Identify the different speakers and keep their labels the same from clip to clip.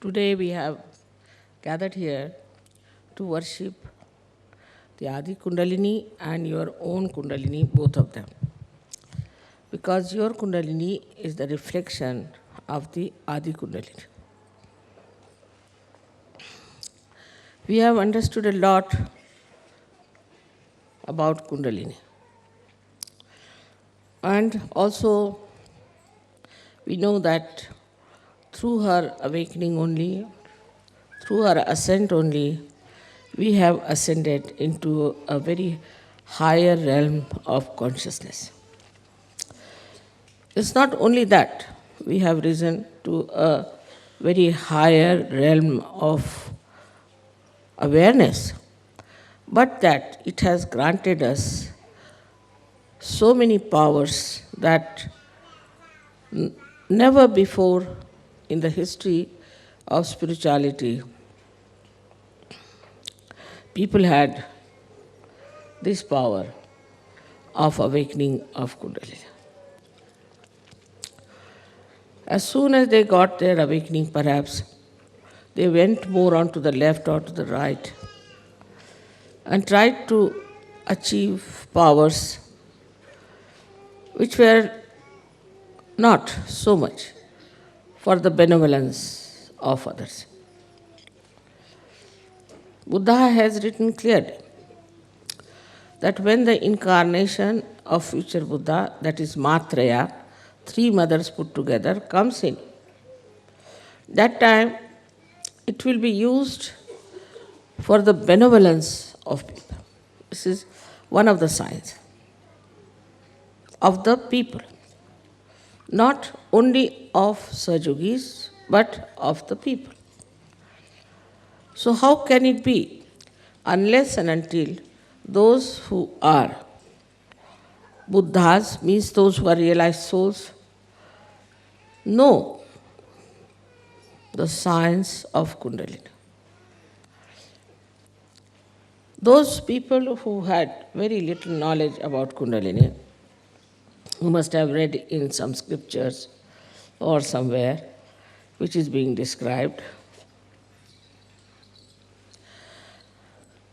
Speaker 1: Today we have gathered here to worship the Adi Kundalini and your own Kundalini, both of them. Because your Kundalini is the reflection of the Adi Kundalini. We have understood a lot about Kundalini. And also, we know that through her awakening only, through her ascent only, we have ascended into a very higher realm of consciousness. It's not only that we have risen to a very higher realm of awareness, but that it has granted us so many powers that never before in the history of spirituality people had this power of awakening of Kundalini. As soon as they got their awakening, perhaps, they went more on to the left or to the right and tried to achieve powers which were not so much for the benevolence of others. Buddha has written clearly that when the incarnation of future Buddha, that is Matraya, three mothers put together, comes in, that time it will be used for the benevolence of people. This is one of the signs of the people, not only of Sajogis, but of the people. So how can it be unless and until those who are Buddhas, means those who are realized souls, know the science of Kundalini. Those people who had very little knowledge about Kundalini, who must have read in some scriptures or somewhere which is being described,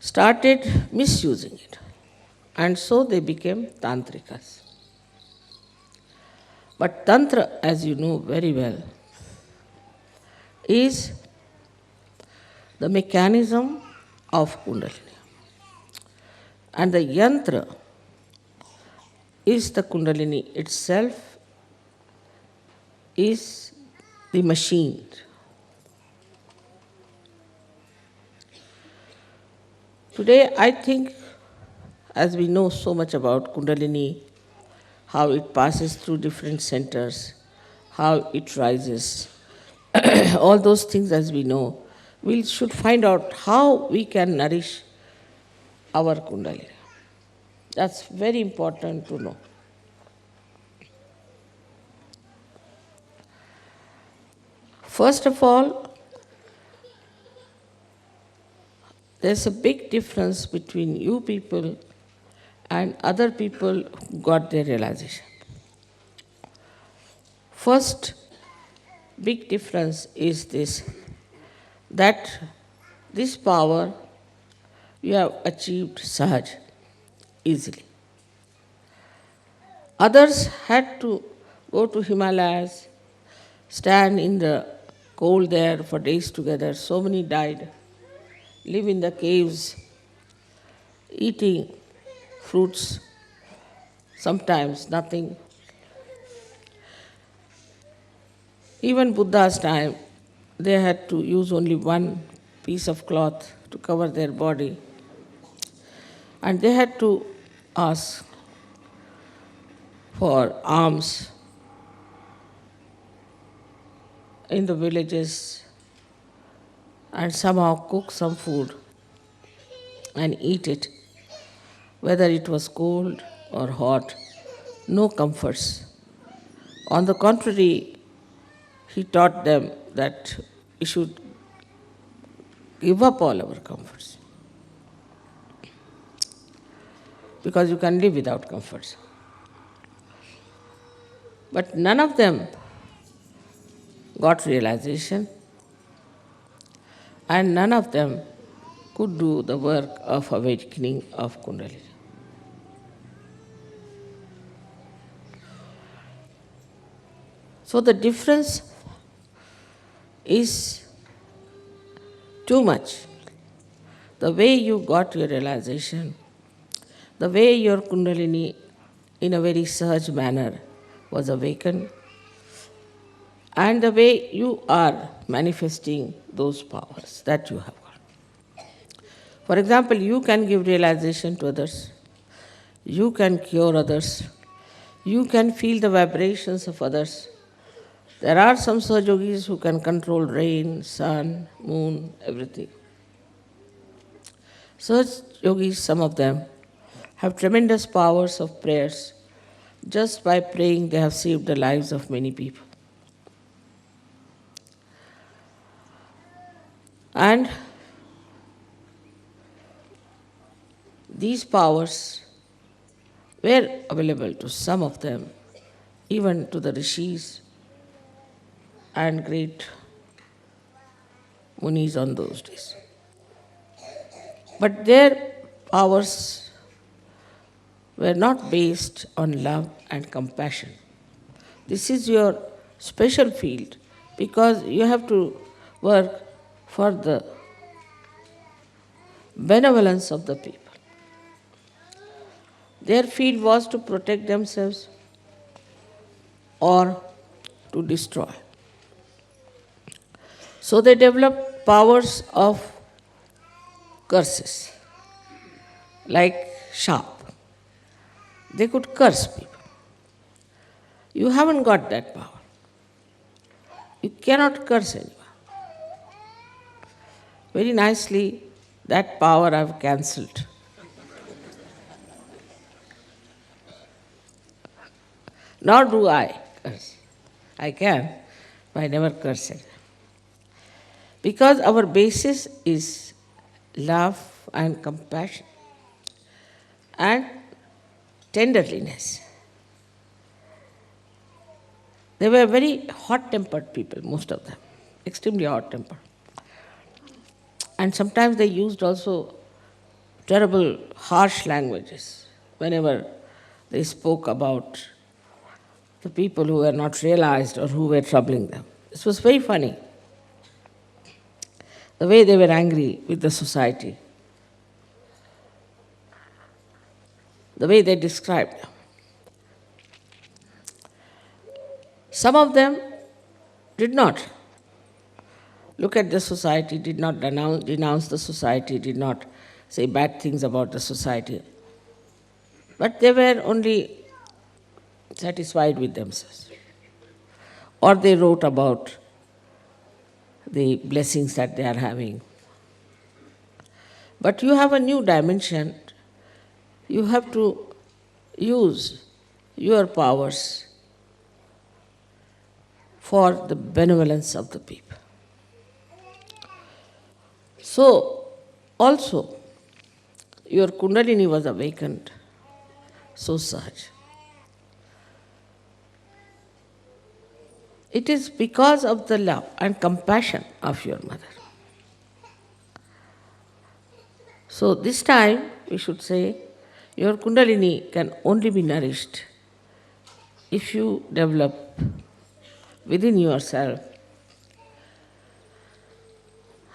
Speaker 1: started misusing it. And so they became tantrikas. But Tantra, as you know very well, is the mechanism of Kundalini. And the yantra is the Kundalini itself, is the machine. Today, I think, as we know so much about Kundalini, how it passes through different centers, how it rises, all those things as we know, we should find out how we can nourish our Kundalini. That's very important to know. First of all, there's a big difference between you people and other people who got their realization. First big difference is this, that this power you have achieved sahaj, easily. Others had to go to Himalayas, stand in the cold there for days together. So many died, live in the caves, eating fruits, sometimes nothing. Even Buddha's time, they had to use only one piece of cloth to cover their body. And they had to ask for alms in the villages and somehow cook some food and eat it, whether it was cold or hot. no comforts. On the contrary, he taught them that we should give up all our comforts because you can live without comforts. But none of them got realization, and none of them could do the work of awakening of Kundalini. So the difference is too much. The way you got your realization, the way your Kundalini in a very sahaj manner was awakened, and the way you are manifesting those powers that you have got. For example, you can give realization to others, you can cure others, you can feel the vibrations of others. There are some Sahajogis who can control rain, sun, moon, everything. Sahajogis, some of them, have tremendous powers of prayers. Just by praying, they have saved the lives of many people. And these powers were available to some of them, even to the rishis and great munis on those days. But their powers were not based on love and compassion. This is your special field because you have to work for the benevolence of the people. Their field was to protect themselves or to destroy. So they developed powers of curses, like sharp. They could curse people. You haven't got that power. You cannot curse anyone. Very nicely, that power I've cancelled. Nor do I curse. I can, but I never curse anyone. Because our basis is love and compassion and tenderliness. They were very hot-tempered people, most of them, extremely hot-tempered. And sometimes they used also terrible, harsh languages whenever they spoke about the people who were not realized or who were troubling them. This was very funny, the way they were angry with the society, the way they described them. Some of them did not look at the society, did not denounce the society, did not say bad things about the society. But they were only satisfied with themselves. Or they wrote about the blessings that they are having. But you have a new dimension. You have to use your powers for the benevolence of the people. So, also, your Kundalini was awakened so sahaj. It is because of the love and compassion of your mother. So this time, we should say, your Kundalini can only be nourished if you develop within yourself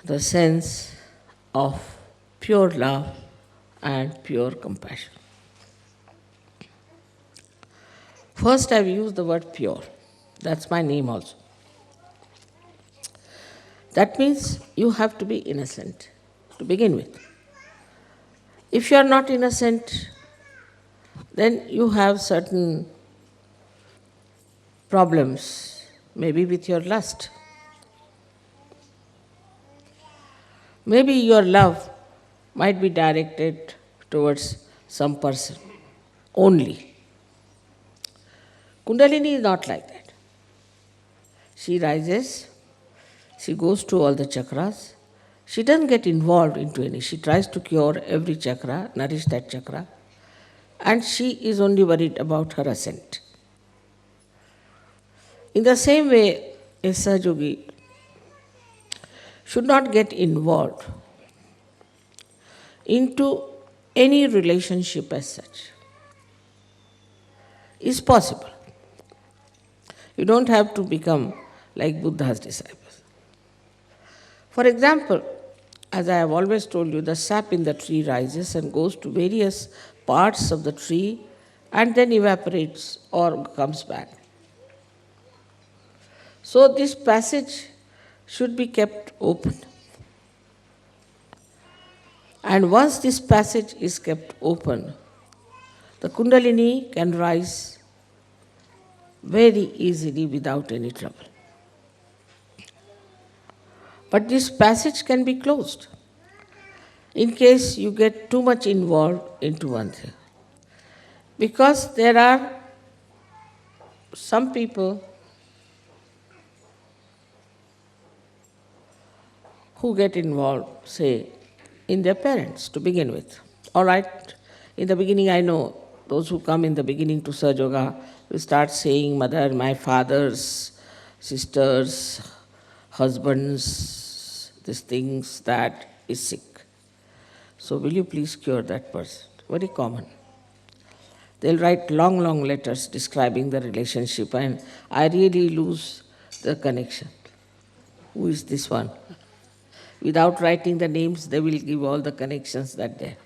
Speaker 1: the sense of pure love and pure compassion. First, I've used the word pure. That's my name also. That means you have to be innocent to begin with. If you are not innocent, then you have certain problems, maybe with your lust. Maybe your love might be directed towards some person only. Kundalini is not like that. She rises, she goes to all the chakras. She doesn't get involved into any. She tries to cure every chakra, nourish that chakra, and she is only worried about her ascent. In the same way, a Sahajogi should not get involved into any relationship as such. It's possible. You don't have to become like Buddha's disciples. For example, as I have always told you, the sap in the tree rises and goes to various parts of the tree and then evaporates or comes back. So this passage should be kept open. And once this passage is kept open, the Kundalini can rise very easily without any trouble. But this passage can be closed in case you get too much involved into one thing. Because there are some people who get involved, say, in their parents to begin with. All right, in the beginning I know those who come in the beginning to Sahaja Yoga will start saying, mother, my father's sisters, husbands, these things, that is sick. So will you please cure that person? Very common. They'll write long, long letters describing the relationship and I really lose the connection. Who is this one? Without writing the names, they will give all the connections that they have.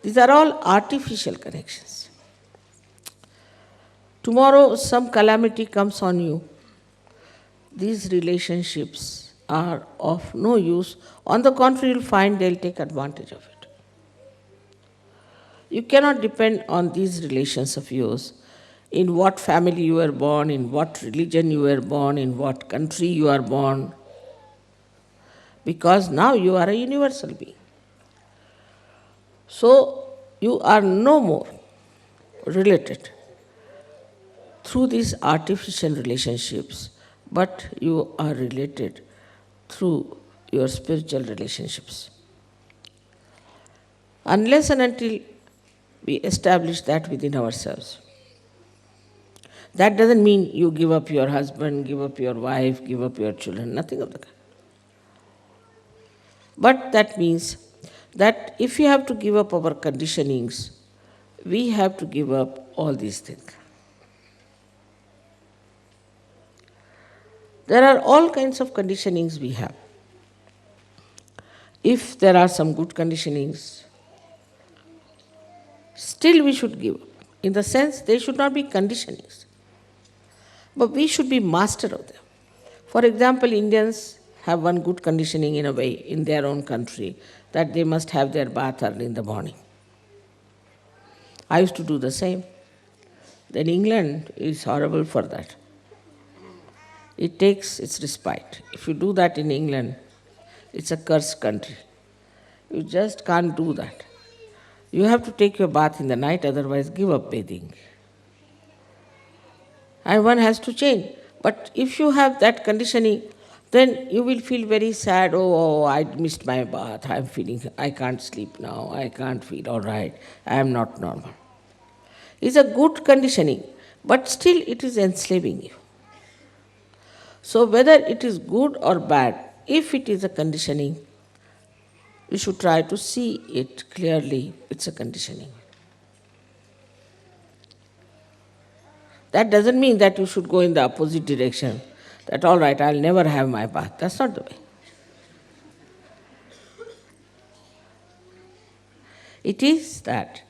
Speaker 1: These are all artificial connections. Tomorrow some calamity comes on you. These relationships are of no use. On the contrary, you'll find they'll take advantage of it. You cannot depend on these relations of yours, in what family you were born, in what religion you were born, in what country you are born, because now you are a universal being. So you are no more related through these artificial relationships, but you are related through your spiritual relationships. Unless and until we establish that within ourselves. That doesn't mean you give up your husband, give up your wife, give up your children, nothing of the kind. But that means that if we have to give up our conditionings, we have to give up all these things. There are all kinds of conditionings we have. If there are some good conditionings, still we should give up. In the sense, they should not be conditionings, but we should be master of them. For example, Indians have one good conditioning in a way in their own country, that they must have their bath early in the morning. I used to do the same. Then England is horrible for that. It takes its respite. If you do that in England, it's a cursed country. You just can't do that. You have to take your bath in the night, otherwise give up bathing. And one has to change. But if you have that conditioning, then you will feel very sad. Oh, I missed my bath. I can't sleep now. I can't feel all right. I am not normal. It's a good conditioning, but still it is enslaving you. So whether it is good or bad, if it is a conditioning, you should try to see it clearly. It's a conditioning. That doesn't mean that you should go in the opposite direction, that all right, I'll never have my bath. That's not the way. It is that,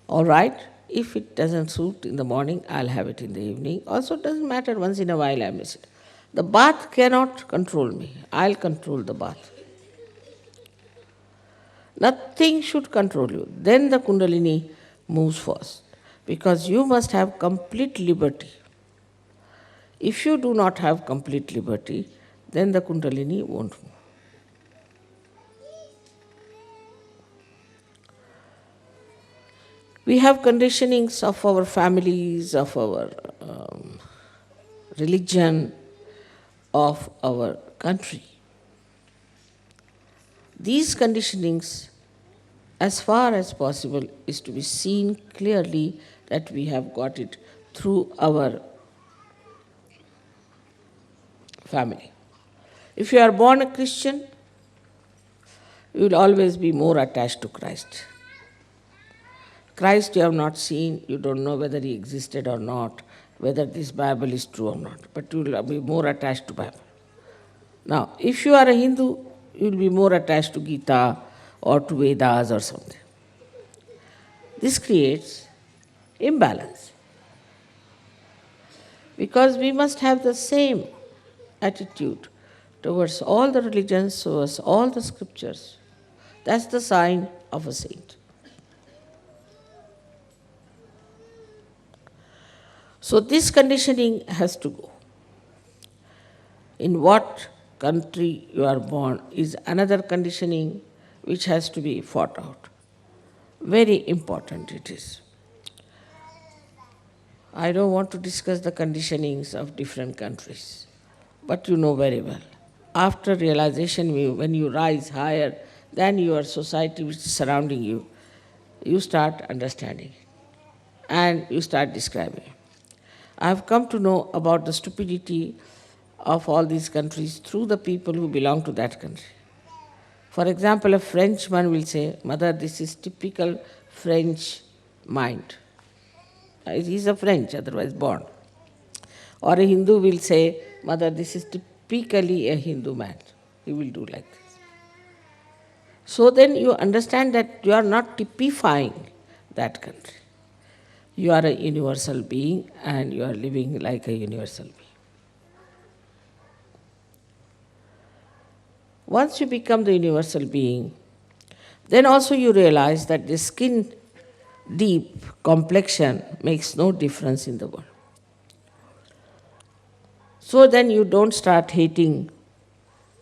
Speaker 1: all right, if it doesn't suit in the morning, I'll have it in the evening. Also, it doesn't matter, once in a while I miss it. The bath cannot control me. I'll control the bath. Nothing should control you. Then the Kundalini moves first, because you must have complete liberty. If you do not have complete liberty, then the Kundalini won't move. We have conditionings of our families, of our um, religion, of our country. These conditionings, as far as possible, is to be seen clearly that we have got it through our family. If you are born a Christian, you will always be more attached to Christ. Christ you have not seen, you don't know whether he existed or not, whether this Bible is true or not, but you will be more attached to Bible. Now, if you are a Hindu, you will be more attached to Gita or to Vedas or something. This creates imbalance because we must have the same attitude towards all the religions, towards all the scriptures. That's the sign of a saint. So this conditioning has to go. In what country you are born is another conditioning which has to be fought out. Very important it is. I don't want to discuss the conditionings of different countries, but you know very well. After realization, when you rise higher than your society which is surrounding you, you start understanding and you start describing. I have come to know about the stupidity of all these countries through the people who belong to that country. For example, a Frenchman will say, Mother, this is typical French mind. He's a French, otherwise born. Or a Hindu will say, Mother, this is typically a Hindu man. He will do like this. So then you understand that you are not typifying that country. You are a universal being and you are living like a universal being. Once you become the universal being, then also you realize that the skin deep complexion makes no difference in the world. So then you don't start hating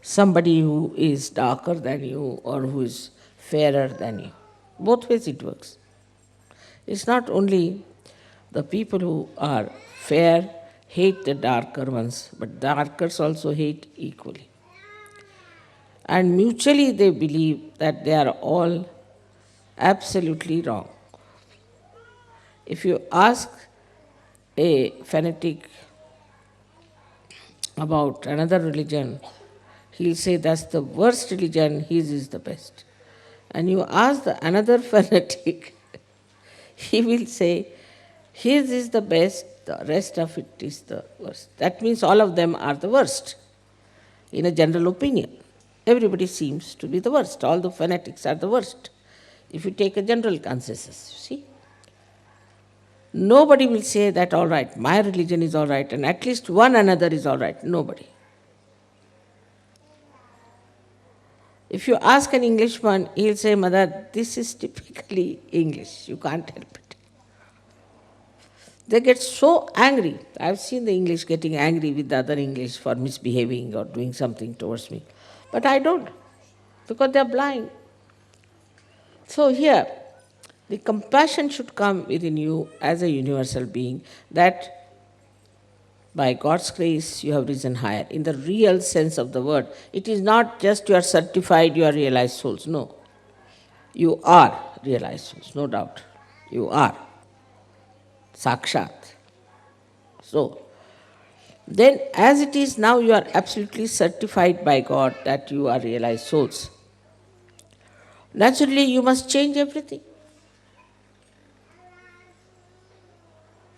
Speaker 1: somebody who is darker than you or who is fairer than you. Both ways it works. It's not only the people who are fair hate the darker ones, but darkers also hate equally. And mutually they believe that they are all absolutely wrong. If you ask a fanatic about another religion, he'll say that's the worst religion, his is the best. And you ask another fanatic, he will say his is the best, the rest of it is the worst. That means all of them are the worst, in a general opinion. Everybody seems to be the worst. All the fanatics are the worst. If you take a general consensus, you see. Nobody will say that, all right, my religion is all right, and at least one another is all right. Nobody. If you ask an Englishman, he'll say, Mother, this is typically English. You can't help it. They get so angry. I've seen the English getting angry with the other English for misbehaving or doing something towards me. But I don't, because they're blind. So here, the compassion should come within you as a universal being that by God's grace you have risen higher. In the real sense of the word, it is not just you are certified, you are realized souls. No. You are realized souls, no doubt. You are. Sakshat. So, then as it is now, you are absolutely certified by God that you are realized souls. Naturally, you must change everything.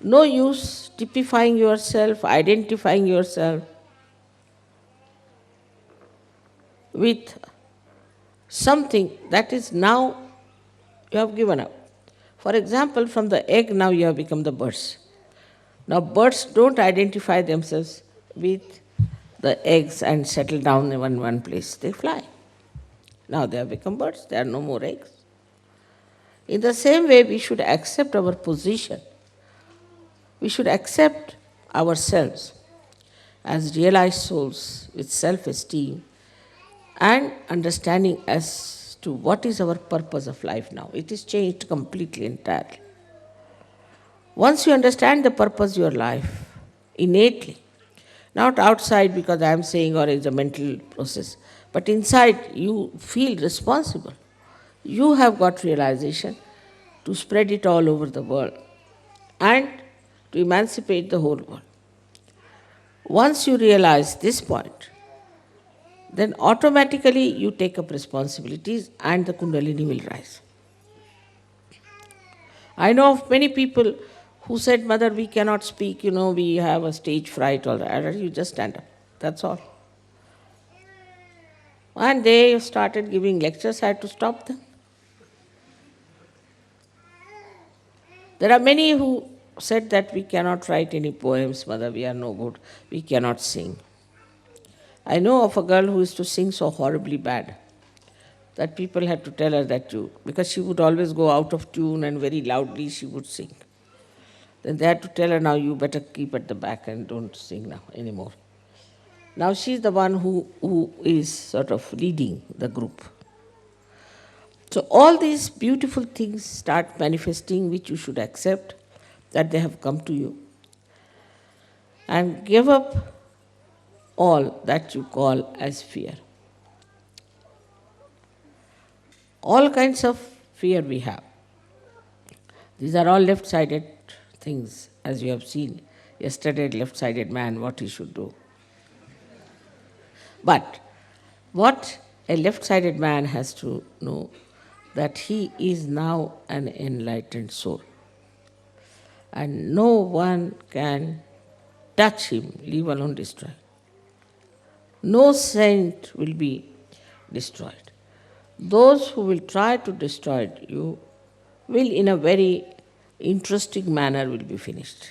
Speaker 1: No use typifying yourself, identifying yourself with something that is now you have given up. For example, from the egg now you have become the birds. Now birds don't identify themselves with the eggs and settle down in one place. They fly. Now they have become birds. There are no more eggs. In the same way, we should accept our position. We should accept ourselves as realized souls with self-esteem and understanding as to what is our purpose of life now. It is changed completely, entirely. Once you understand the purpose of your life innately, not outside because I am saying or it's a mental process, but inside you feel responsible. You have got realization to spread it all over the world and to emancipate the whole world. Once you realize this point, then automatically you take up responsibilities and the Kundalini will rise. I know of many people who said, Mother, we cannot speak, we have a stage fright, all right. You just stand up. That's all. And they started giving lectures, I had to stop them. There are many who said that we cannot write any poems, Mother, we are no good, we cannot sing. I know of a girl who used to sing so horribly bad that people had to tell her that because she would always go out of tune and very loudly she would sing. Then they had to tell her, now you better keep at the back and don't sing now anymore. Now she's the one who is sort of leading the group. So all these beautiful things start manifesting, which you should accept that they have come to you. And give up all that you call as fear. All kinds of fear we have. These are all left-sided things, as you have seen yesterday, left-sided man, what he should do. But what a left-sided man has to know, that he is now an enlightened soul. And no one can touch him, leave alone destroy. No saint will be destroyed. Those who will try to destroy you will in a very interesting manner will be finished.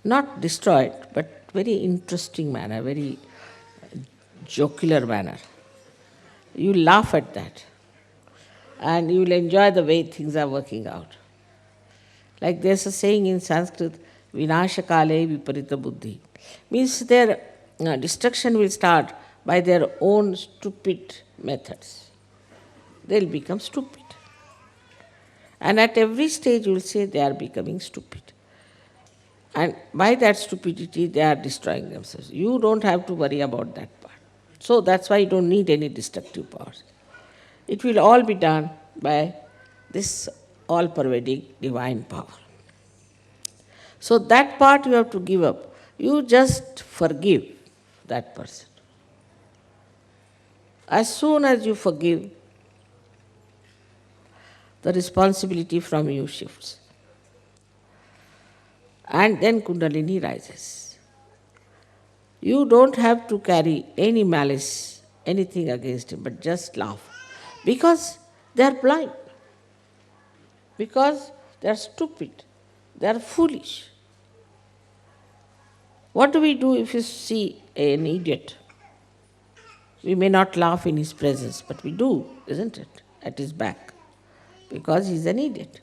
Speaker 1: Not destroyed, but very interesting manner, very jocular manner. You laugh at that and you will enjoy the way things are working out. Like there's a saying in Sanskrit, Vinashakale viparita buddhi. Means their destruction will start by their own stupid methods. They'll become stupid. And at every stage you will say they are becoming stupid. And by that stupidity they are destroying themselves. You don't have to worry about that part. So that's why you don't need any destructive powers. It will all be done by this all-pervading divine power. So that part you have to give up. You just forgive that person. As soon as you forgive, the responsibility from you shifts. And then Kundalini rises. You don't have to carry any malice, anything against him, but just laugh. Because they are blind. Because they are stupid. They are foolish. What do we do if you see an idiot? We may not laugh in his presence, but we do, isn't it? At his back. Because he's an idiot.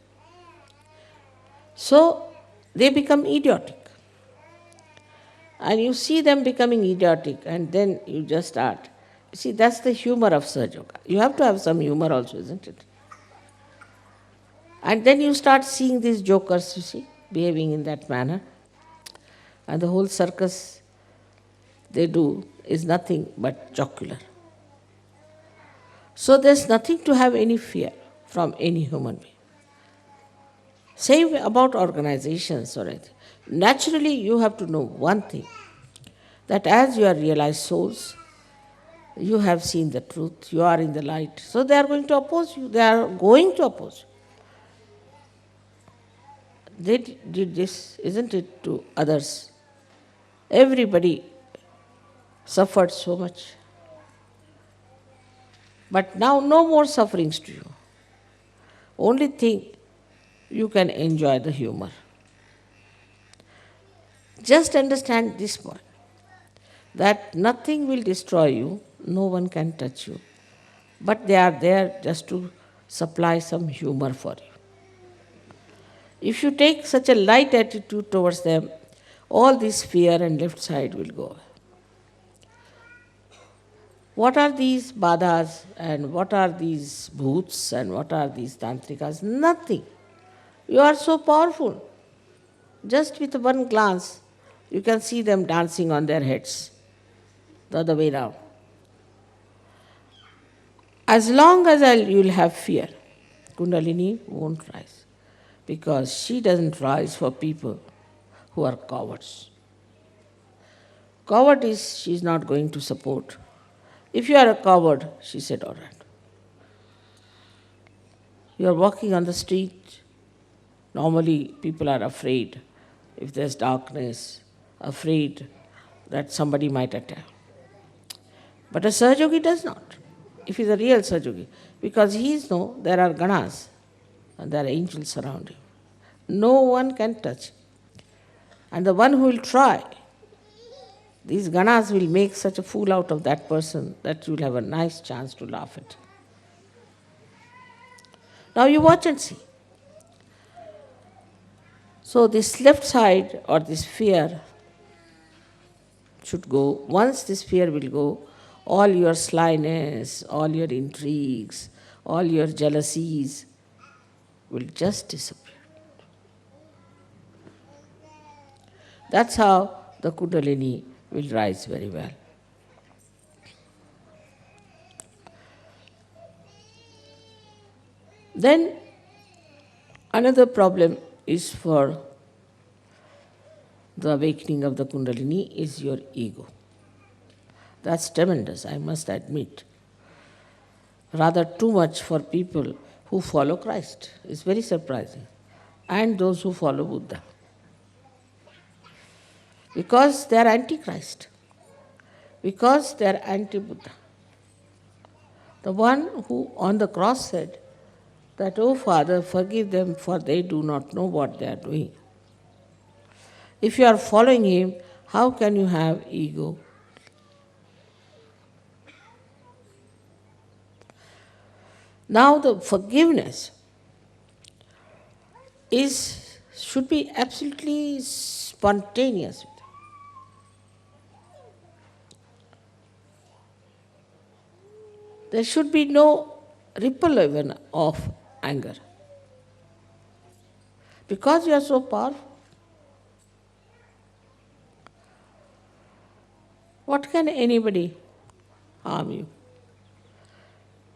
Speaker 1: So they become idiotic. And you see them becoming idiotic, and then you just start. You see, that's the humor of Sahaja Yoga. You have to have some humor also, isn't it? And then you start seeing these jokers, you see, behaving in that manner. And the whole circus they do is nothing but jocular. So there's nothing to have any fear from any human being. Same about organizations or anything. Naturally, you have to know one thing, that as you are realized souls, you have seen the truth, you are in the light. So they are going to oppose you. They are going to oppose you. They did this, isn't it, to others. Everybody suffered so much. But now no more sufferings to you. Only thing, you can enjoy the humor. Just understand this point, that nothing will destroy you, no one can touch you. But they are there just to supply some humor for you. If you take such a light attitude towards them, all this fear and left side will go away. What are these badhas and what are these bhoots and what are these tantrikas? Nothing. You are so powerful. Just with one glance, you can see them dancing on their heads, the other way round. As long as you'll have fear, Kundalini won't rise. Because she doesn't rise for people who are cowards. Coward is she's not going to support. If you are a coward, she said, all right. You are walking on the street. Normally, people are afraid if there's darkness, afraid that somebody might attack. But a Sahajogi does not, if he's a real Sahajogi, because there are ganas and there are angels around him. No one can touch him. And the one who will try, these ganas will make such a fool out of that person that you'll have a nice chance to laugh at. Now you watch and see. So this left side or this fear should go. Once this fear will go, all your slyness, all your intrigues, all your jealousies will just disappear. That's how the Kundalini will rise very well. Then another problem is for the awakening of the Kundalini is your ego. That's tremendous, I must admit. Rather too much for people who follow Christ. It's very surprising. And those who follow Buddha. Because they are anti-Christ. Because they are anti-Buddha. The one who on the cross said that, "Oh Father, forgive them for they do not know what they are doing." If you are following him, how can you have ego? Now the forgiveness should be absolutely spontaneous. There should be no ripple even of anger. Because you are so powerful. What can anybody harm you?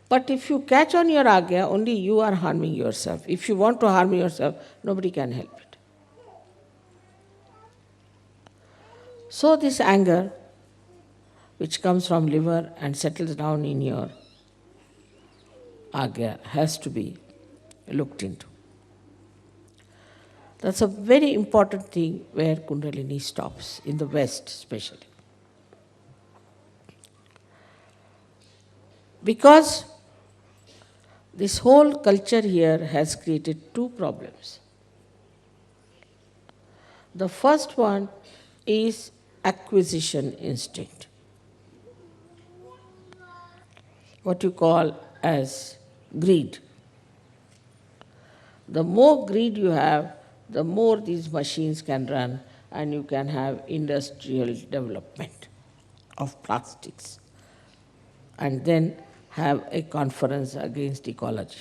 Speaker 1: But if you catch on your agya, only you are harming yourself. If you want to harm yourself, nobody can help it. So this anger, which comes from liver and settles down in your agya, has to be looked into. That's a very important thing where Kundalini stops, in the West especially. Because this whole culture here has created two problems. The first one is acquisition instinct, what you call as greed. The more greed you have, the more these machines can run and you can have industrial development of plastics and then have a conference against ecology.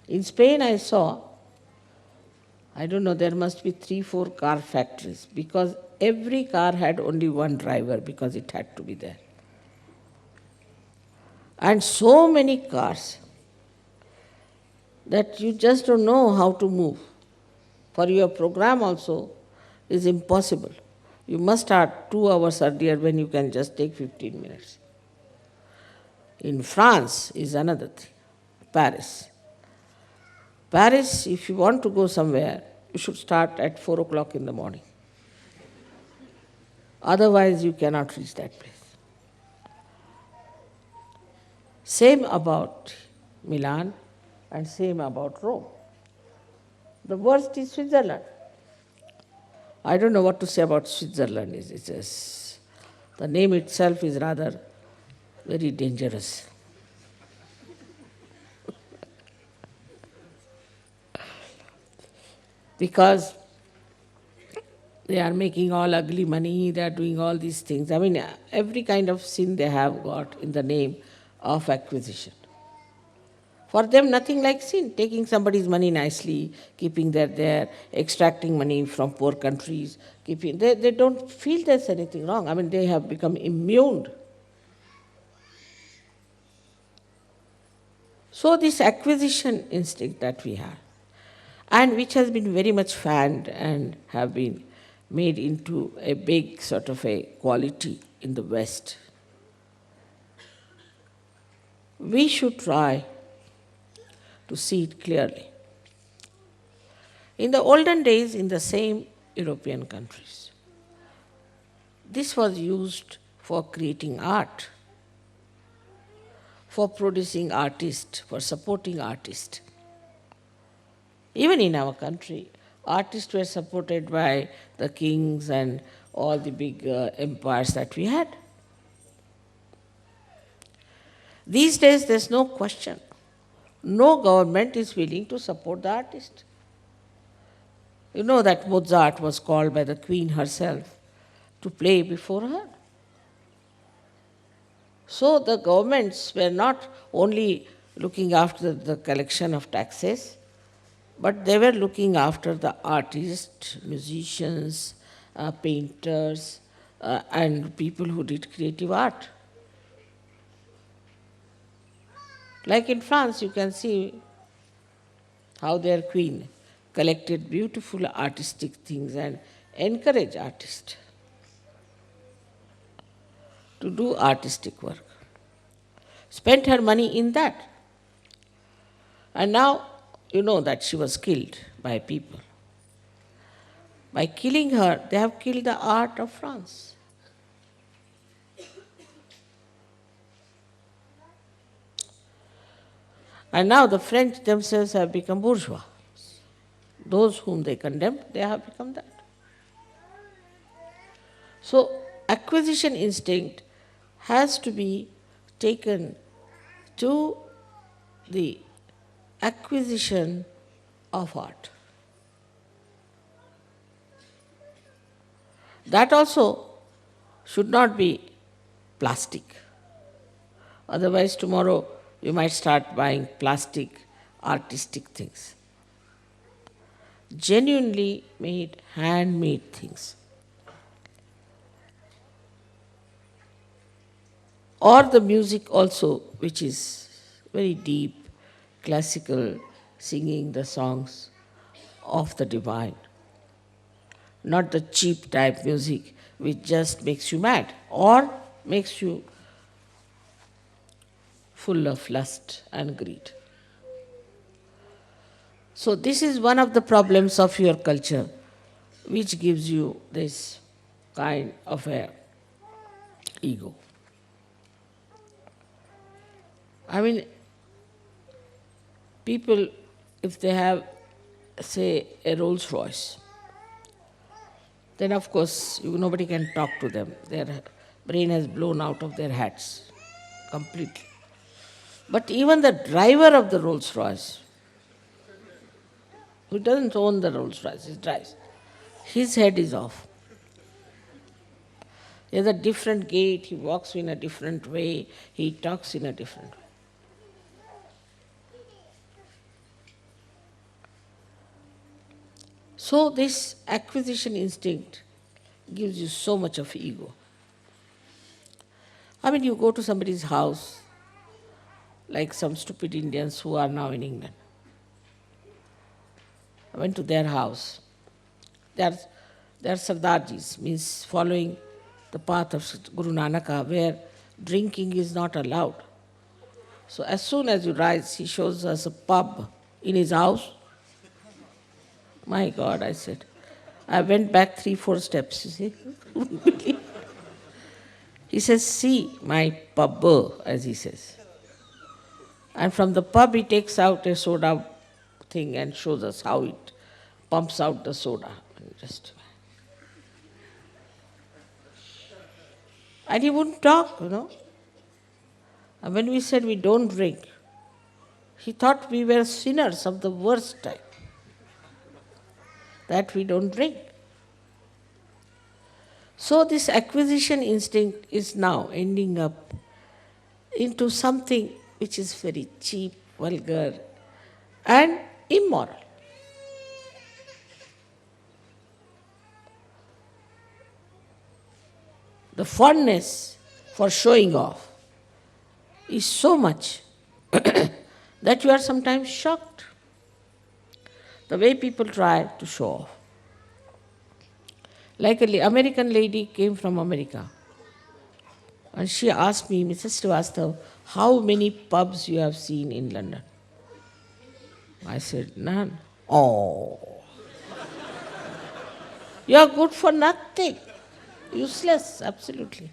Speaker 1: In Spain I saw, I don't know, there must be 3-4 car factories because every car had only one driver because it had to be there. And so many cars that you just don't know how to move. For your program also is impossible. You must start 2 hours earlier when you can just take 15 minutes. In France is another thing, Paris. Paris, if you want to go somewhere, you should start at 4 o'clock in the morning. Otherwise, you cannot reach that place. Same about Milan and same about Rome. The worst is Switzerland. I don't know what to say about Switzerland. The name itself is rather very dangerous. Because they are making all ugly money, they are doing all these things. I mean, every kind of sin they have got in the name of acquisition. For them, nothing like sin. Taking somebody's money nicely, keeping that there, extracting money from poor countries, they don't feel there's anything wrong. I mean, they have become immune. So this acquisition instinct that we have, and which has been very much fanned and have been made into a big sort of a quality in the West, we should try to see it clearly. In the olden days, in the same European countries, this was used for creating art, for producing artists, for supporting artists. Even in our country, artists were supported by the kings and all the big empires that we had. These days, there's no question. No government is willing to support the artist. You know that Mozart was called by the Queen herself to play before her. So the governments were not only looking after the collection of taxes, but they were looking after the artists, musicians, painters, and people who did creative art. Like in France, you can see how their queen collected beautiful artistic things and encouraged artists to do artistic work. Spent her money in that. And now you know that she was killed by people. By killing her, they have killed the art of France. And now the French themselves have become bourgeois. Those whom they condemned, they have become that. So, acquisition instinct has to be taken to the acquisition of art. That also should not be plastic. Otherwise, tomorrow you might start buying plastic, artistic things. Genuinely made, handmade things. Or the music also, which is very deep, classical, singing the songs of the divine. Not the cheap type music which just makes you mad or makes you full of lust and greed. So this is one of the problems of your culture, which gives you this kind of a ego. I mean, people, if they have, say, a Rolls Royce, then of course nobody can talk to them. Their brain has blown out of their heads completely. But even the driver of the Rolls Royce, who doesn't own the Rolls Royce, he drives, his head is off. He has a different gait, he walks in a different way, he talks in a different way. So this acquisition instinct gives you so much of ego. I mean, you go to somebody's house, like some stupid Indians who are now in England. I went to their house. They are Sardarjis, means following the path of Guru Nanaka, where drinking is not allowed. So as soon as you rise, he shows us a pub in his house. My God, I said. I went back 3-4 steps, you see. He says, see my pub, as he says. And from the pub he takes out a soda thing and shows us how it pumps out the soda. And he wouldn't talk, And when we said we don't drink, he thought we were sinners of the worst type. That we don't drink. So this acquisition instinct is now ending up into something which is very cheap, vulgar, and immoral. The fondness for showing off is so much that you are sometimes shocked the way people try to show off. Like an American lady came from America and she asked me, Mrs. Srivastava, how many pubs you have seen in London? I said, none. Oh, you are good for nothing. Useless, absolutely.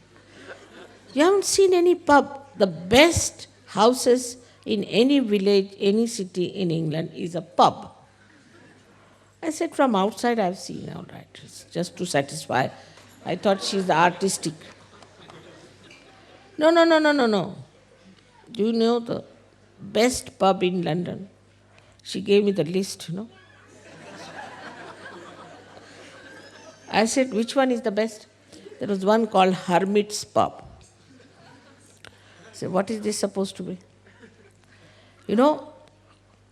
Speaker 1: You haven't seen any pub. The best houses in any village, any city in England is a pub. I said, from outside I've seen, all right, it's just to satisfy. I thought she's artistic. No, no, no, no, no, no. Do you know the best pub in London? She gave me the list. I said, which one is the best? There was one called Hermit's Pub. I said, what is this supposed to be? You know,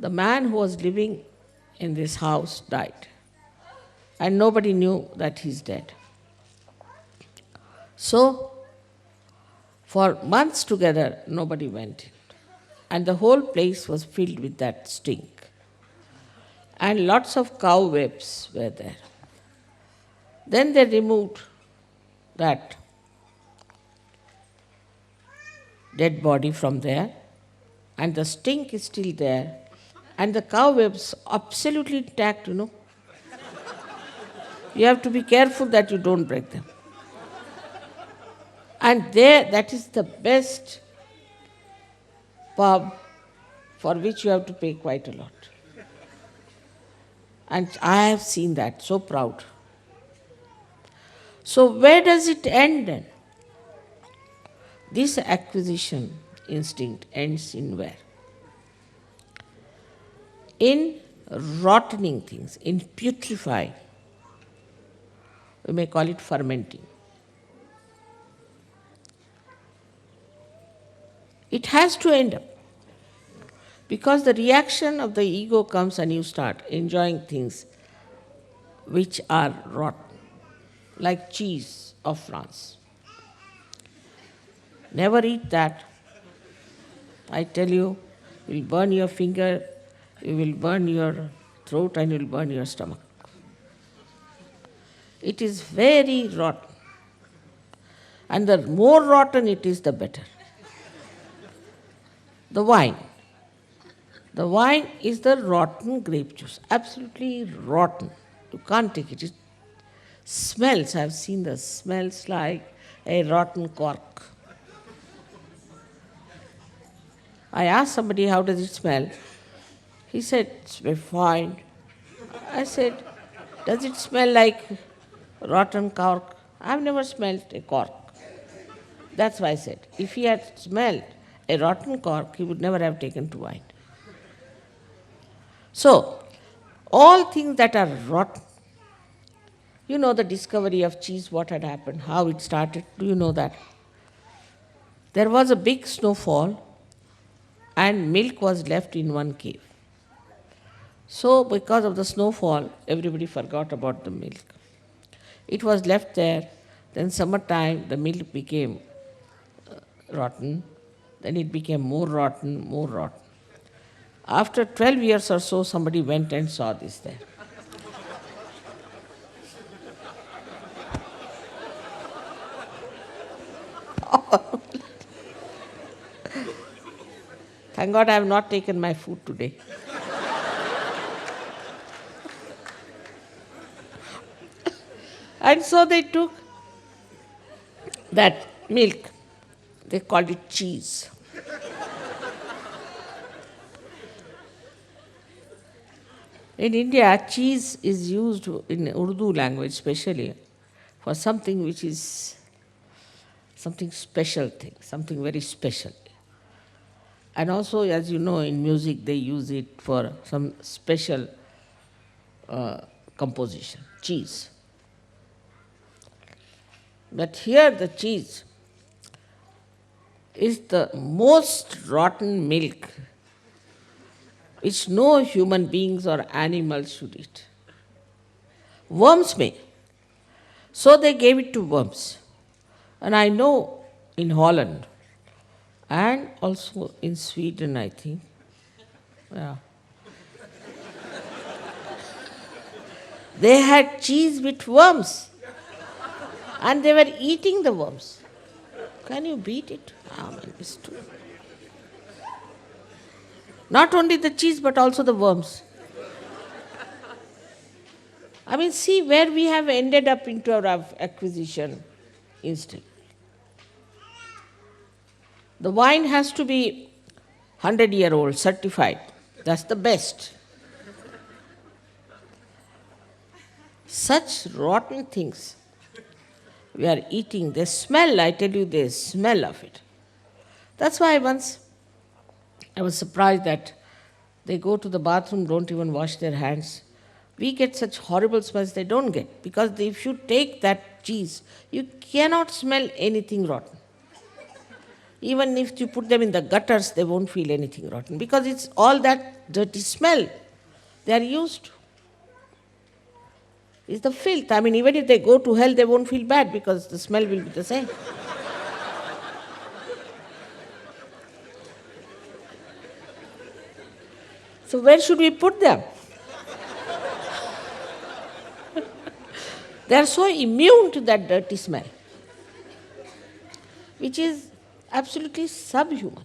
Speaker 1: the man who was living in this house died. And nobody knew that he's dead. So, for months together, nobody went in. And the whole place was filled with that stink. And lots of cobwebs were there. Then they removed that dead body from there, and the stink is still there, and the cobwebs absolutely intact. You have to be careful that you don't break them. And there, that is the best pub for which you have to pay quite a lot. And I have seen that, so proud. So where does it end then? This acquisition instinct ends in where? In rottening things, in putrefying. We may call it fermenting. It has to end up. Because the reaction of the ego comes and you start enjoying things which are rotten, like cheese of France. Never eat that. I tell you, you will burn your finger, you will burn your throat, and you will burn your stomach. It is very rotten. And the more rotten it is, the better. The wine. The wine is the rotten grape juice, absolutely rotten. You can't take it. It smells, I've seen the smells like a rotten cork. I asked somebody, how does it smell? He said, it's very fine. I said, does it smell like rotten cork? I've never smelled a cork. That's why I said, if he had smelled a rotten cork, he would never have taken to wine. So, all things that are rotten, you know the discovery of cheese, what had happened, how it started, do you know that? There was a big snowfall and milk was left in one cave. So, because of the snowfall, everybody forgot about the milk. It was left there, then summertime the milk became rotten, then it became more rotten, more rotten. After 12 years or so, somebody went and saw this there. Thank God I have not taken my food today. And so they took that milk, they called it cheese. In India, cheese is used in Urdu language especially for something which is something special thing, something very special. And also, as you know, in music they use it for some special composition, cheese. But here the cheese is the most rotten milk which no human beings or animals should eat. Worms may. So they gave it to worms. And I know in Holland and also in Sweden, I think, yeah, they had cheese with worms and they were eating the worms. Can you beat it? Ah, man, it's true. Not only the cheese but also the worms. I mean, see where we have ended up into our acquisition instinct. The wine has to be 100-year-old, certified. That's the best. Such rotten things we are eating, they smell, I tell you, they smell of it. That's why once I was surprised that they go to the bathroom, don't even wash their hands. We get such horrible smells they don't get. Because if you take that cheese, you cannot smell anything rotten. Even if you put them in the gutters, they won't feel anything rotten. Because it's all that dirty smell they are used to. It's the filth. I mean, even if they go to hell, they won't feel bad because the smell will be the same. So where should we put them? They are so immune to that dirty smell, which is absolutely subhuman.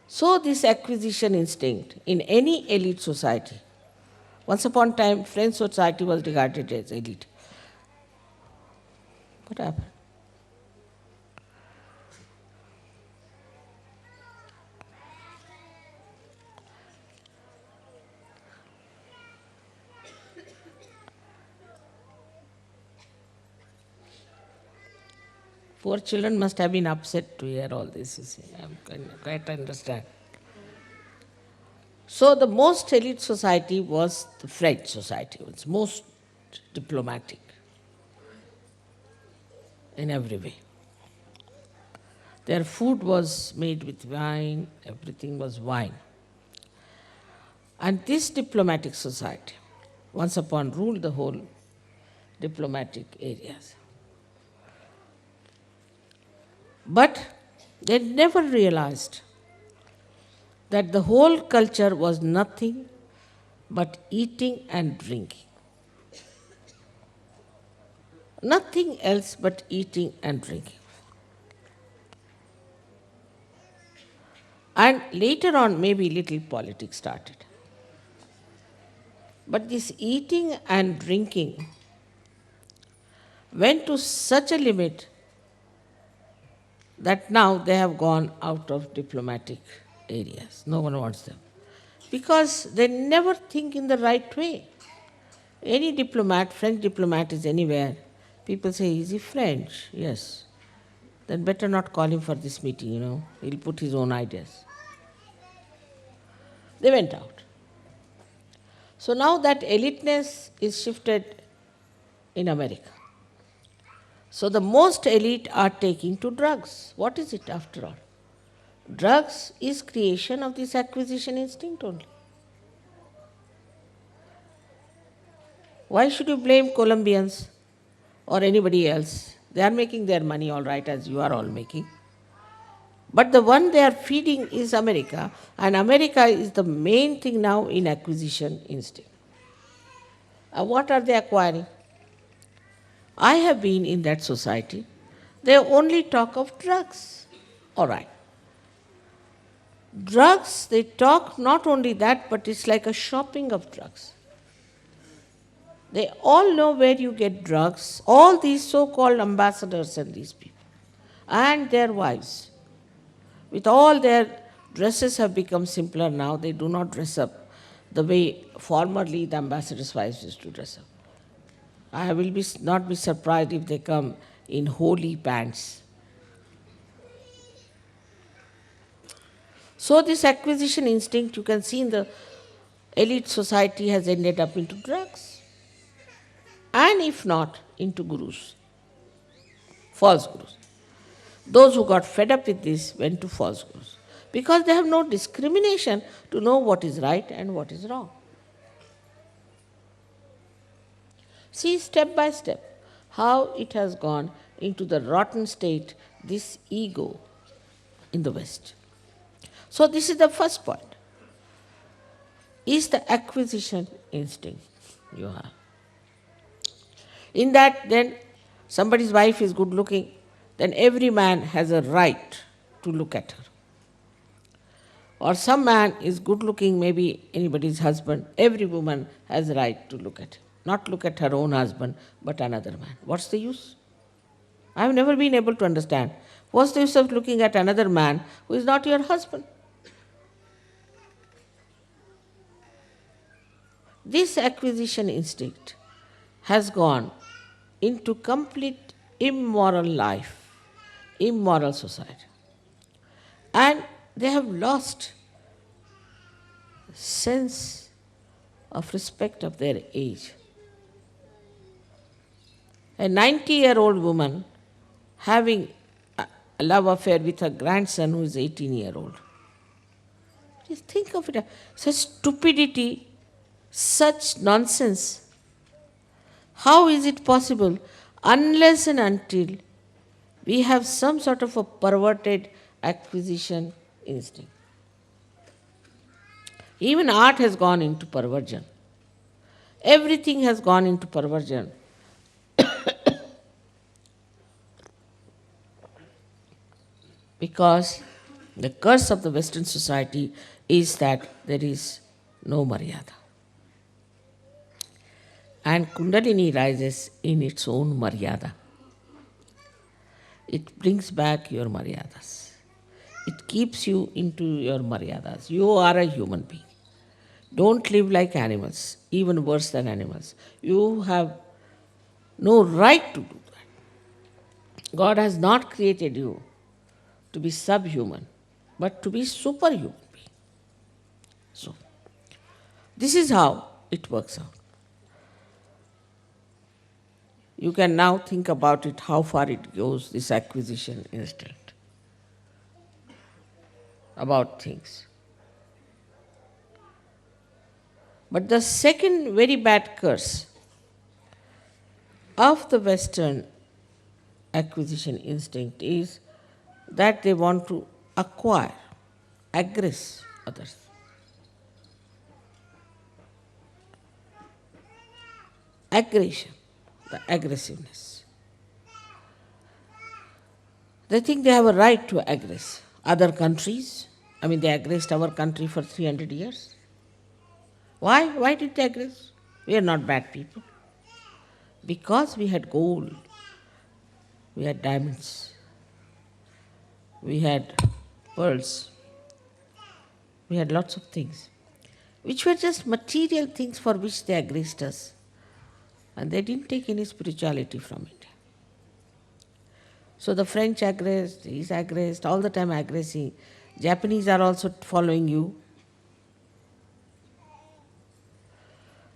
Speaker 1: So this acquisition instinct in any elite society, once upon a time, French society was regarded as elite. What happened? Poor children must have been upset to hear all this, you see. I quite understand. So the most elite society was the French society. It was most diplomatic in every way. Their food was made with wine, everything was wine. And this diplomatic society, once upon, ruled the whole diplomatic areas. But they never realized that the whole culture was nothing but eating and drinking. Nothing else but eating and drinking. And later on, maybe little politics started. But this eating and drinking went to such a limit that now they have gone out of diplomatic areas. No one wants them. Because they never think in the right way. Any diplomat, French diplomat is anywhere, people say, is he French? Yes. Then better not call him for this meeting, He'll put his own ideas. They went out. So now that eliteness is shifted in America. So the most elite are taking to drugs. What is it after all? Drugs is creation of this acquisition instinct only. Why should you blame Colombians or anybody else? They are making their money all right, as you are all making. But the one they are feeding is America, and America is the main thing now in acquisition instinct. What are they acquiring? I have been in that society. They only talk of drugs. All right. Drugs, they talk not only that, but it's like a shopping of drugs. They all know where you get drugs, all these so-called ambassadors and these people, and their wives. With all their dresses have become simpler now, they do not dress up the way formerly the ambassadors' wives used to dress up. I will not be surprised if they come in holy pants. So this acquisition instinct, you can see in the elite society, has ended up into drugs. And if not, into gurus, false gurus. Those who got fed up with this went to false gurus. because they have no discrimination to know what is right and what is wrong. See step by step how it has gone into the rotten state, this ego in the West. So, this is the first point, is the acquisition instinct you have. In that, then, somebody's wife is good looking, then every man has a right to look at her. Or some man is good looking, maybe anybody's husband, every woman has a right to look at him. Not look at her own husband, but another man. What's the use? I have never been able to understand. What's the use of looking at another man who is not your husband? This acquisition instinct has gone into complete immoral life, immoral society. And they have lost sense of respect of their age. A 90-year-old woman having a love affair with her grandson who is 18-year-old. Just think of it, such stupidity, such nonsense. How is it possible unless and until we have some sort of a perverted acquisition instinct? Even art has gone into perversion. Everything has gone into perversion. Because the curse of the Western society is that there is no Maryada. And Kundalini rises in its own Maryada. It brings back your Maryadas. It keeps you into your Maryadas. You are a human being. Don't live like animals, even worse than animals. You have no right to do that. God has not created you to be subhuman, but to be superhuman being. So, this is how it works out. You can now think about it, how far it goes, this acquisition instinct about things. But the second very bad curse of the Western acquisition instinct is that they want to acquire, aggress others. Aggression, the aggressiveness. They think they have a right to aggress other countries. I mean, they aggressed our country for 300 years. Why? Why did they aggress? We are not bad people. Because we had gold, we had diamonds, we had pearls, we had lots of things, which were just material things for which they aggressed us. And they didn't take any spirituality from it. So the French aggressed, he's aggressed, all the time aggressing. Japanese are also following you.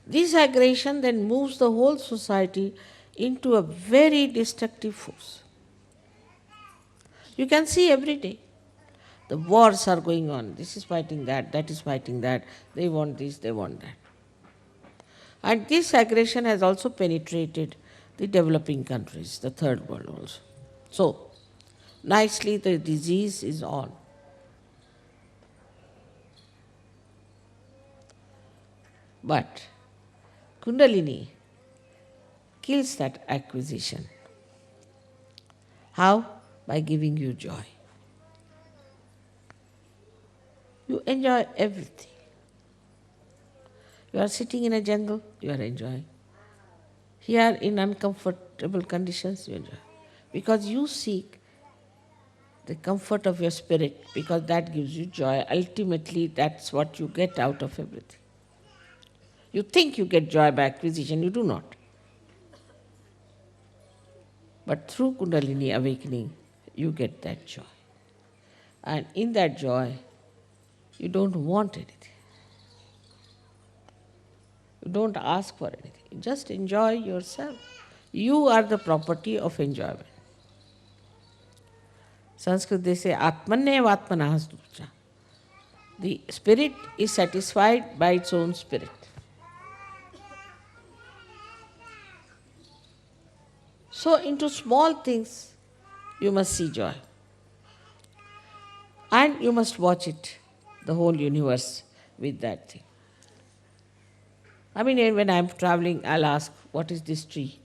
Speaker 1: This aggression then moves the whole society into a very destructive force. You can see every day. The wars are going on. This is fighting that is fighting that. They want this, they want that. And this aggression has also penetrated the developing countries, the third world also. So, nicely the disease is on. But Kundalini kills that acquisition. How? By giving you joy. You enjoy everything. You are sitting in a jungle, you are enjoying. Here in uncomfortable conditions, you enjoy. Because you seek the comfort of your spirit, because that gives you joy. Ultimately, that's what you get out of everything. You think you get joy by acquisition, you do not. But through Kundalini awakening, you get that joy. And in that joy, you don't want anything. You don't ask for anything. You just enjoy yourself. You are the property of enjoyment. Sanskrit they say, Atmanne Atmanah Ducha. The spirit is satisfied by its own spirit. So, into small things, you must see joy. And you must watch it, the whole universe, with that thing. I mean, when I'm traveling, I'll ask, what is this tree?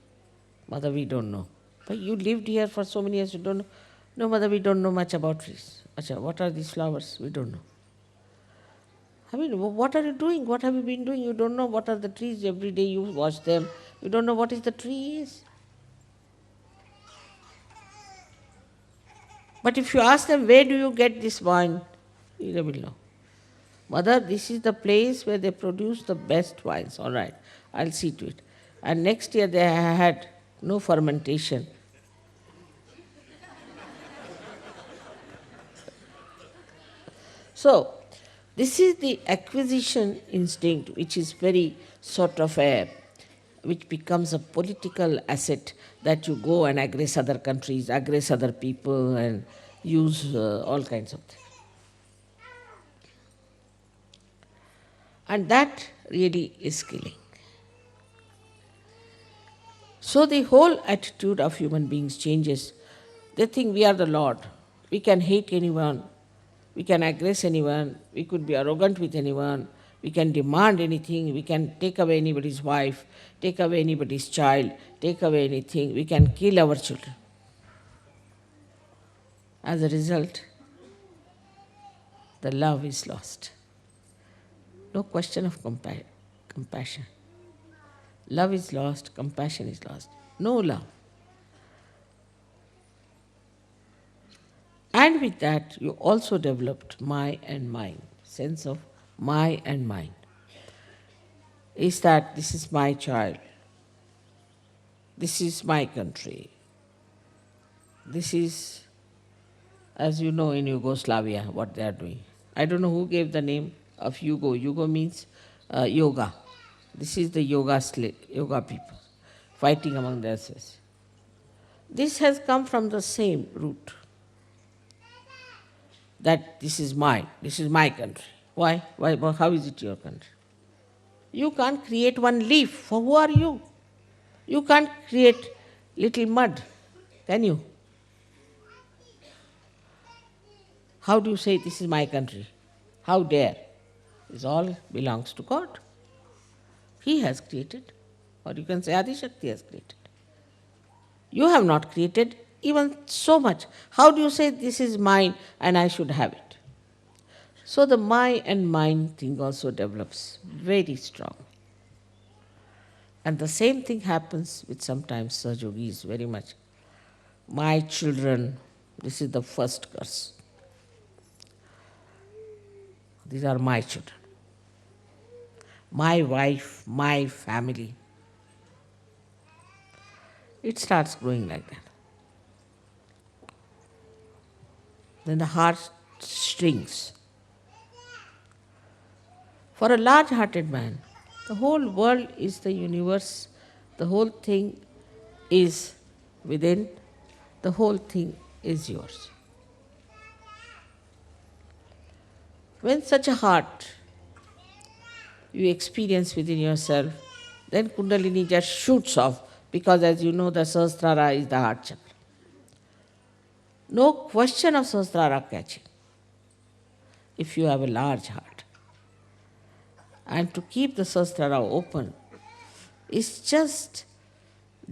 Speaker 1: Mother, we don't know. But you lived here for so many years, you don't know. No, mother, we don't know much about trees. Acha, what are these flowers? We don't know. I mean, what are you doing? What have you been doing? You don't know what are the trees. Every day you watch them. You don't know what is the tree is. But if you ask them, where do you get this wine? They will know. Mother, this is the place where they produce the best wines. All right, I'll see to it. And next year they had no fermentation. So, this is the acquisition instinct, which is very sort of which becomes a political asset that you go and aggress other countries, aggress other people, and use all kinds of things. And that really is killing. So the whole attitude of human beings changes. They think we are the Lord. We can hate anyone. We can aggress anyone. We could be arrogant with anyone. We can demand anything. We can take away anybody's wife, take away anybody's child, take away anything. We can kill our children. As a result, the love is lost. No question of compassion. Love is lost, compassion is lost. No love. And with that, you also developed my and mine, sense of my and mine. Is that this is my child, this is my country, this is, as you know, in Yugoslavia, what they are doing. I don't know who gave the name of Yugo. Yugo means yoga. This is the yoga people fighting among themselves. This has come from the same root, that this is mine, this is my country. Why? Why? How is it your country? You can't create one leaf. For who are you? You can't create little mud, can you? How do you say this is my country? How dare? This all belongs to God. He has created. Or you can say Adi Shakti has created. You have not created even so much. How do you say this is mine and I should have it? So the my and mine thing also develops very strong. And the same thing happens with sometimes Sahajogis very much. My children, this is the first curse. These are my children. My wife, my family. It starts growing like that. Then the heart strings. For a large-hearted man, the whole world is the universe, the whole thing is within, the whole thing is yours. When such a heart you experience within yourself, then Kundalini just shoots off, because as you know, the Sahasrara is the heart chakra. No question of Sahasrara catching if you have a large heart. And to keep the Sahasrara open is just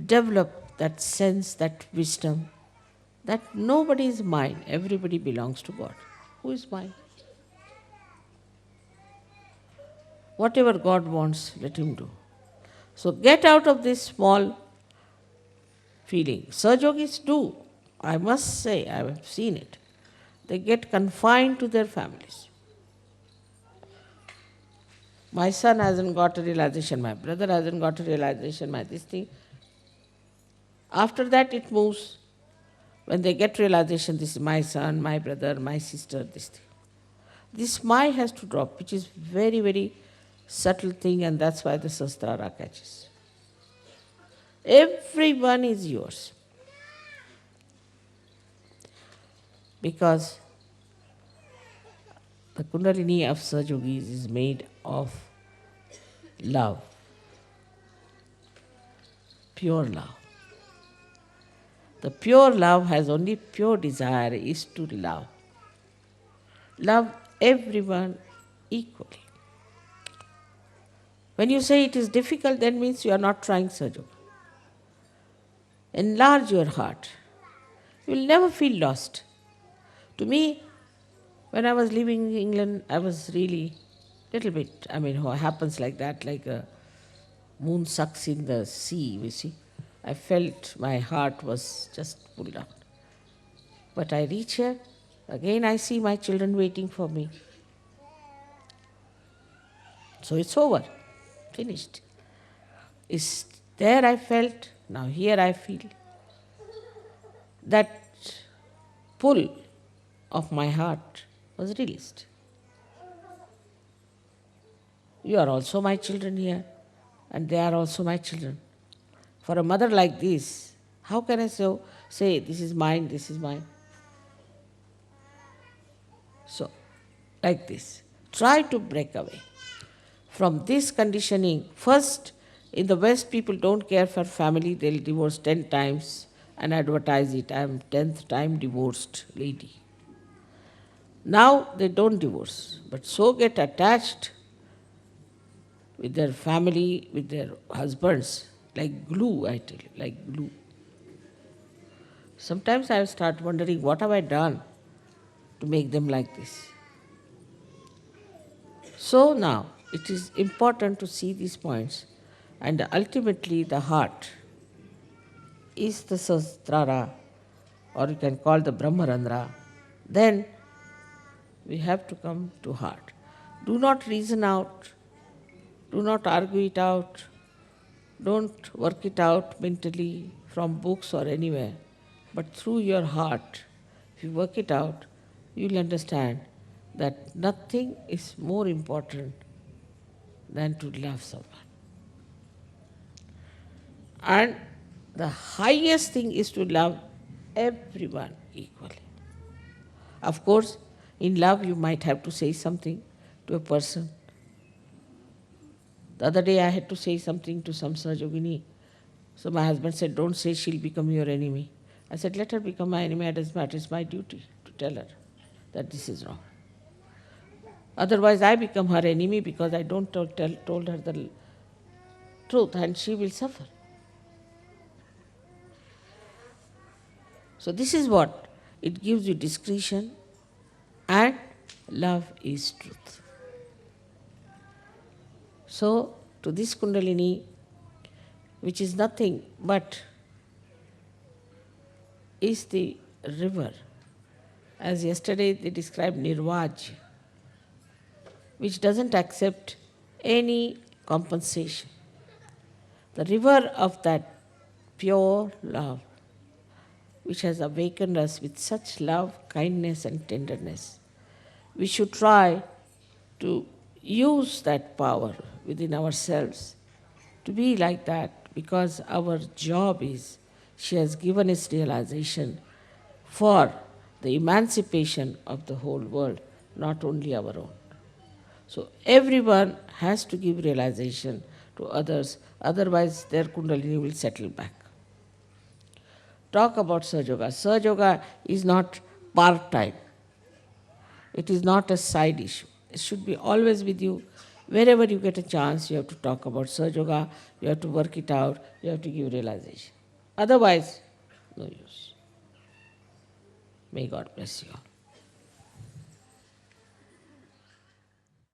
Speaker 1: develop that sense, that wisdom, that nobody is mine, everybody belongs to God. Who is mine? Whatever God wants, let Him do. So get out of this small feeling. Sahajogis do. I must say, I have seen it. They get confined to their families. My son hasn't got a realization, my brother hasn't got a realization, my this thing. After that it moves. When they get realization, this is my son, my brother, my sister, this thing. This my has to drop, which is very, very subtle thing, and that's why the Sahasrara catches. Everyone is yours. Because The Kundalini of Saj Yogis is made of love, pure love. The pure love has only pure desire is to love. Love everyone equally. When you say it is difficult, that means you are not trying Saj Yoga. Enlarge your heart. You will never feel lost. To me, when I was living in England, I was really little bit, what happens like that, like a moon sucks in the sea, you see. I felt my heart was just pulled out. But I reach here, again I see my children waiting for me. So it's over, finished. It's there I felt, now here I feel. That pull of my heart was released. You are also my children here, and they are also my children. For a mother like this, how can I say, this is mine, this is mine? So, like this, try to break away from this conditioning. First, in the West, people don't care for family, they'll divorce 10 times and advertise it. I am 10th time divorced lady. Now they don't divorce, but so get attached with their family, with their husbands, like glue, I tell you, like glue. Sometimes I start wondering, what have I done to make them like this? So now, it is important to see these points, and ultimately the heart is the Sahasrara, or you can call the Brahmarandra. Then we have to come to heart. Do not reason out, do not argue it out, don't work it out mentally from books or anywhere, but through your heart. If you work it out, you will understand that nothing is more important than to love someone. And the highest thing is to love everyone equally. Of course, in love you might have to say something to a person. The other day I had to say something to some Sahajogini. So my husband said, don't say she'll become your enemy. I said, let her become my enemy, it doesn't matter, it's my duty to tell her that this is wrong. Otherwise I become her enemy because I don't told her the truth, and she will suffer. So this is what, it gives you discretion, and love is truth. So to this Kundalini, which is nothing but is the river, as yesterday they described Nirvaj, which doesn't accept any compensation. The river of that pure love, which has awakened us with such love, kindness and tenderness. We should try to use that power within ourselves to be like that, because our job is, she has given us realization for the emancipation of the whole world, not only our own. So everyone has to give realization to others, otherwise their Kundalini will settle back. Talk about Saj Yoga. Saj Yoga is not part-time. It is not a side issue. It should be always with you. Wherever you get a chance, you have to talk about Saj Yoga, you have to work it out, you have to give realization. Otherwise, no use. May God bless you all.